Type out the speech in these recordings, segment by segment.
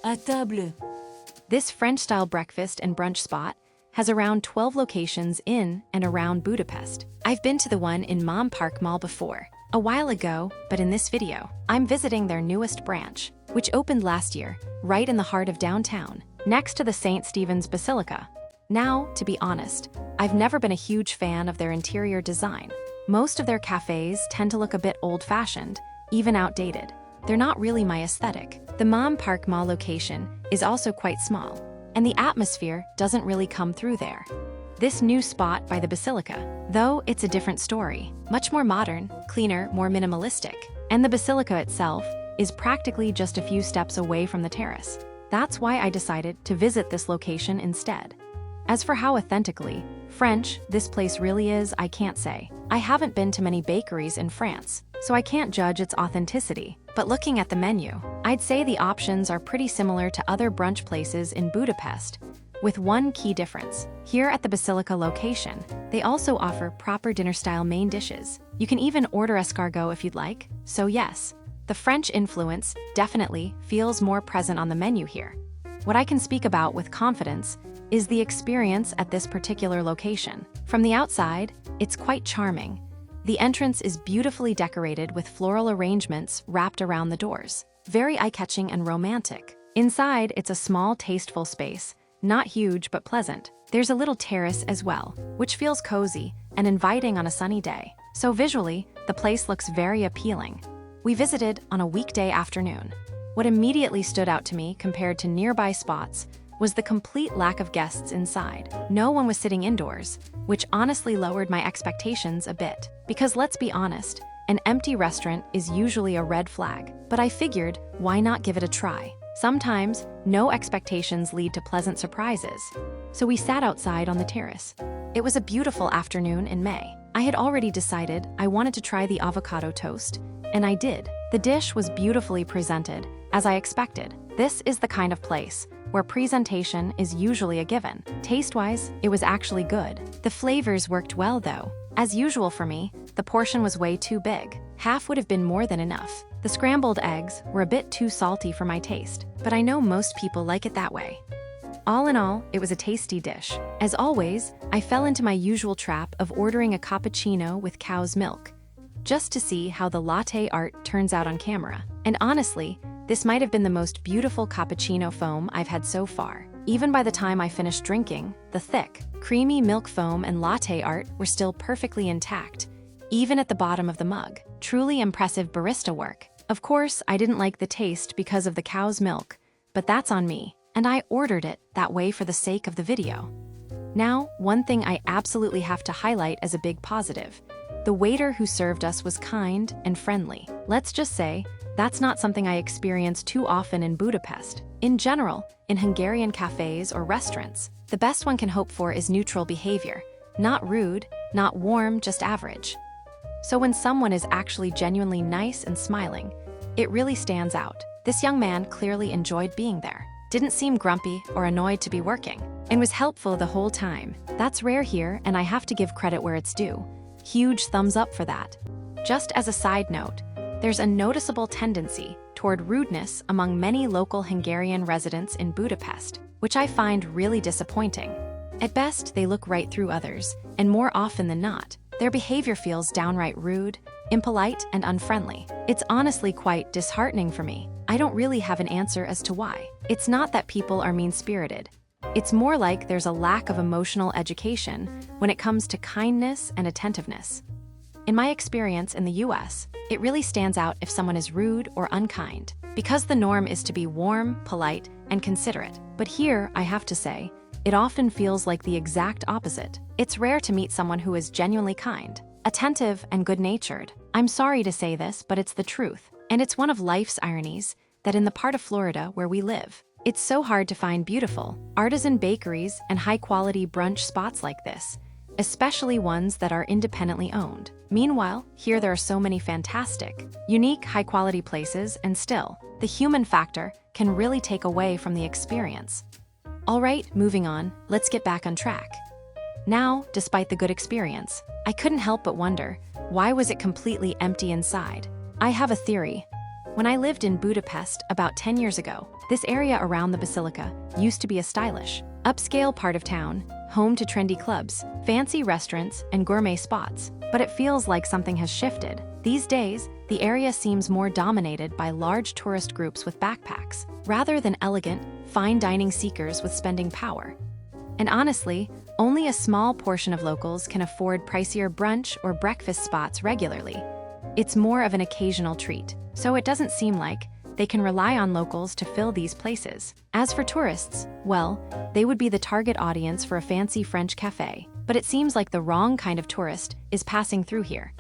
À table. This French-style breakfast and brunch spot has around 12 locations in and around Budapest. I've been to the one in Mom Park Mall before, a while ago, but in this video, I'm visiting their newest branch, which opened last year, right in the heart of downtown, next to the St. Stephen's Basilica. Now, to be honest, I've never been a huge fan of their interior design. Most of their cafes tend to look a bit old-fashioned, even outdated. They're not really my aesthetic. The Mom Park Mall location is also quite small, and the atmosphere doesn't really come through there. This new spot by the Basilica, though, it's a different story. Much more modern, cleaner, more minimalistic. And the Basilica itself is practically just a few steps away from the terrace. That's why I decided to visit this location instead. As for how authentically French this place really is, I can't say. I haven't been to many bakeries in France, so I can't judge its authenticity. But looking at the menu, I'd say the options are pretty similar to other brunch places in Budapest, with one key difference. Here at the Basilica location, they also offer proper dinner-style main dishes. You can even order escargot if you'd like. So yes, the French influence definitely feels more present on the menu here. What I can speak about with confidence is the experience at this particular location. From the outside, it's quite charming. The entrance is beautifully decorated with floral arrangements wrapped around the doors. Very eye-catching and romantic. Inside, it's a small, tasteful space, not huge but pleasant. There's a little terrace as well, which feels cozy and inviting on a sunny day. So visually, the place looks very appealing. We visited on a weekday afternoon. What immediately stood out to me compared to nearby spots was the complete lack of guests inside. No one was sitting indoors, which honestly lowered my expectations a bit. Because let's be honest, an empty restaurant is usually a red flag. But I figured, why not give it a try? Sometimes, no expectations lead to pleasant surprises. So we sat outside on the terrace. It was a beautiful afternoon in May. I had already decided I wanted to try the avocado toast, and I did. The dish was beautifully presented, as I expected. This is the kind of place where presentation is usually a given. Taste-wise, it was actually good. The flavors worked well though. As usual for me, the portion was way too big. Half would have been more than enough. The scrambled eggs were a bit too salty for my taste, but I know most people like it that way. All in all, it was a tasty dish. As always, I fell into my usual trap of ordering a cappuccino with cow's milk, just to see how the latte art turns out on camera. And honestly, this might have been the most beautiful cappuccino foam I've had so far. Even by the time I finished drinking, the thick, creamy milk foam and latte art were still perfectly intact, even at the bottom of the mug. Truly impressive barista work. Of course, I didn't like the taste because of the cow's milk, but that's on me, and I ordered it that way for the sake of the video. Now, one thing I absolutely have to highlight as a big positive. The waiter who served us was kind and friendly. Let's just say, that's not something I experience too often in Budapest. In general, in Hungarian cafes or restaurants, the best one can hope for is neutral behavior. Not rude, not warm, just average. So when someone is actually genuinely nice and smiling, it really stands out. This young man clearly enjoyed being there, didn't seem grumpy or annoyed to be working, and was helpful the whole time. That's rare here, and I have to give credit where it's due. Huge thumbs up for that. Just as a side note, there's a noticeable tendency toward rudeness among many local Hungarian residents in Budapest, which I find really disappointing. At best, they look right through others, and more often than not, their behavior feels downright rude, impolite, and unfriendly. It's honestly quite disheartening for me. I don't really have an answer as to why. It's not that people are mean-spirited. It's more like there's a lack of emotional education when it comes to kindness and attentiveness. In my experience in the US, it really stands out if someone is rude or unkind, because the norm is to be warm, polite, and considerate. But here, I have to say, it often feels like the exact opposite. It's rare to meet someone who is genuinely kind, attentive, and good-natured. I'm sorry to say this, but it's the truth. And it's one of life's ironies that in the part of Florida where we live, it's so hard to find beautiful, artisan bakeries and high-quality brunch spots like this, especially ones that are independently owned. Meanwhile, here there are so many fantastic, unique, high-quality places, and still, the human factor can really take away from the experience. All right, moving on, let's get back on track. Now, despite the good experience, I couldn't help but wonder, why was it completely empty inside? I have a theory. When I lived in Budapest about 10 years ago, this area around the Basilica used to be a stylish, upscale part of town, home to trendy clubs, fancy restaurants, and gourmet spots. But it feels like something has shifted. These days, the area seems more dominated by large tourist groups with backpacks, rather than elegant, fine dining seekers with spending power. And honestly, only a small portion of locals can afford pricier brunch or breakfast spots regularly. It's more of an occasional treat, so it doesn't seem like they can rely on locals to fill these places. As for tourists, well, they would be the target audience for a fancy French cafe. But it seems like the wrong kind of tourist is passing through here.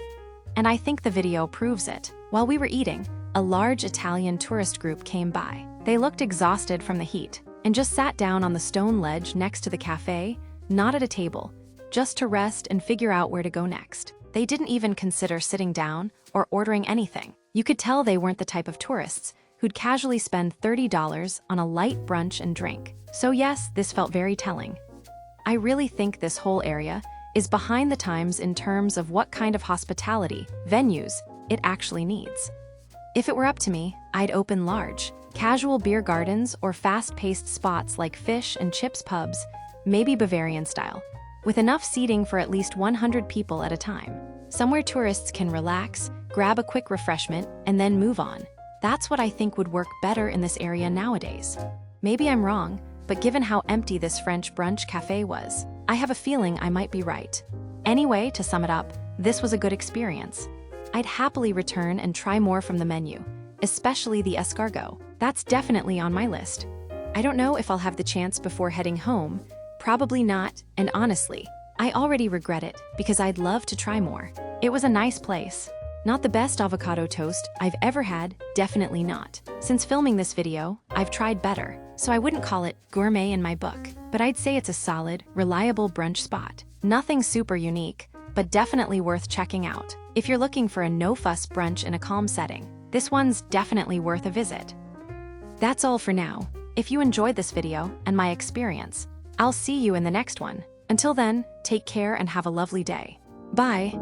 And I think the video proves it. While we were eating, a large Italian tourist group came by. They looked exhausted from the heat and just sat down on the stone ledge next to the cafe, not at a table, just to rest and figure out where to go next. They didn't even consider sitting down or ordering anything. You could tell they weren't the type of tourists who'd casually spend $30 on a light brunch and drink. So yes, this felt very telling. I really think this whole area is behind the times in terms of what kind of hospitality, venues, it actually needs. If it were up to me, I'd open large, casual beer gardens or fast-paced spots like fish and chips pubs, maybe Bavarian style, with enough seating for at least 100 people at a time. Somewhere tourists can relax, grab a quick refreshment, and then move on. That's what I think would work better in this area nowadays. Maybe I'm wrong, but given how empty this French brunch cafe was, I have a feeling I might be right. Anyway, to sum it up, this was a good experience. I'd happily return and try more from the menu, especially the escargot. That's definitely on my list. I don't know if I'll have the chance before heading home, probably not, and honestly, I already regret it because I'd love to try more. It was a nice place. Not the best avocado toast I've ever had, definitely not. Since filming this video, I've tried better, so I wouldn't call it gourmet in my book, but I'd say it's a solid, reliable brunch spot. Nothing super unique, but definitely worth checking out. If you're looking for a no-fuss brunch in a calm setting, this one's definitely worth a visit. That's all for now. If you enjoyed this video and my experience, I'll see you in the next one. Until then, take care and have a lovely day. Bye.